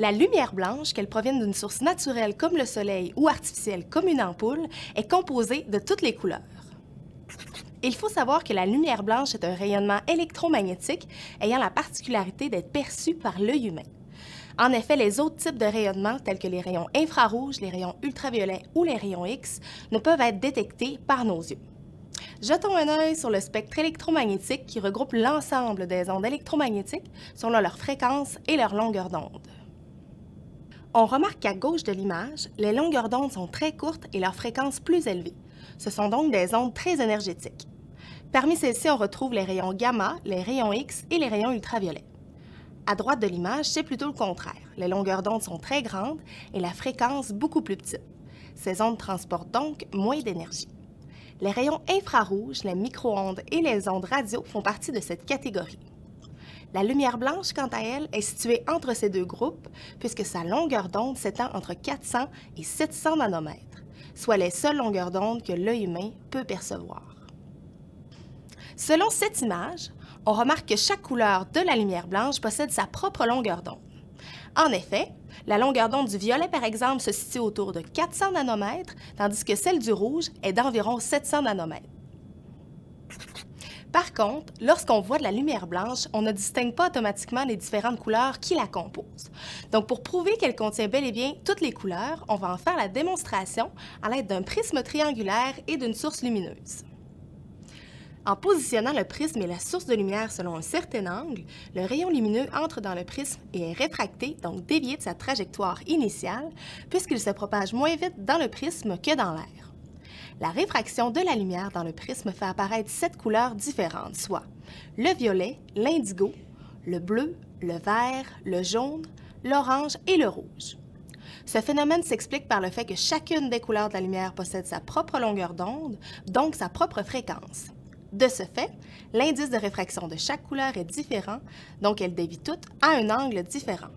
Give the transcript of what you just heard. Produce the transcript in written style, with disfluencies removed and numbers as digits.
La lumière blanche, qu'elle provienne d'une source naturelle comme le soleil ou artificielle comme une ampoule, est composée de toutes les couleurs. Il faut savoir que la lumière blanche est un rayonnement électromagnétique ayant la particularité d'être perçu par l'œil humain. En effet, les autres types de rayonnements, tels que les rayons infrarouges, les rayons ultraviolets ou les rayons X, ne peuvent être détectés par nos yeux. Jetons un œil sur le spectre électromagnétique qui regroupe l'ensemble des ondes électromagnétiques selon leur fréquence et leur longueur d'onde. On remarque qu'à gauche de l'image, les longueurs d'onde sont très courtes et leur fréquence plus élevée. Ce sont donc des ondes très énergétiques. Parmi celles-ci, on retrouve les rayons gamma, les rayons X et les rayons ultraviolets. À droite de l'image, c'est plutôt le contraire. Les longueurs d'onde sont très grandes et la fréquence beaucoup plus petite. Ces ondes transportent donc moins d'énergie. Les rayons infrarouges, les micro-ondes et les ondes radio font partie de cette catégorie. La lumière blanche, quant à elle, est située entre ces deux groupes puisque sa longueur d'onde s'étend entre 400 et 700 nanomètres, soit les seules longueurs d'onde que l'œil humain peut percevoir. Selon cette image, on remarque que chaque couleur de la lumière blanche possède sa propre longueur d'onde. En effet, la longueur d'onde du violet, par exemple, se situe autour de 400 nanomètres, tandis que celle du rouge est d'environ 700 nanomètres. Par contre, lorsqu'on voit de la lumière blanche, on ne distingue pas automatiquement les différentes couleurs qui la composent. Donc, pour prouver qu'elle contient bel et bien toutes les couleurs, on va en faire la démonstration à l'aide d'un prisme triangulaire et d'une source lumineuse. En positionnant le prisme et la source de lumière selon un certain angle, le rayon lumineux entre dans le prisme et est réfracté, donc dévié de sa trajectoire initiale, puisqu'il se propage moins vite dans le prisme que dans l'air. La réfraction de la lumière dans le prisme fait apparaître 7 couleurs différentes, soit le violet, l'indigo, le bleu, le vert, le jaune, l'orange et le rouge. Ce phénomène s'explique par le fait que chacune des couleurs de la lumière possède sa propre longueur d'onde, donc sa propre fréquence. De ce fait, l'indice de réfraction de chaque couleur est différent, donc elles dévient toutes à un angle différent.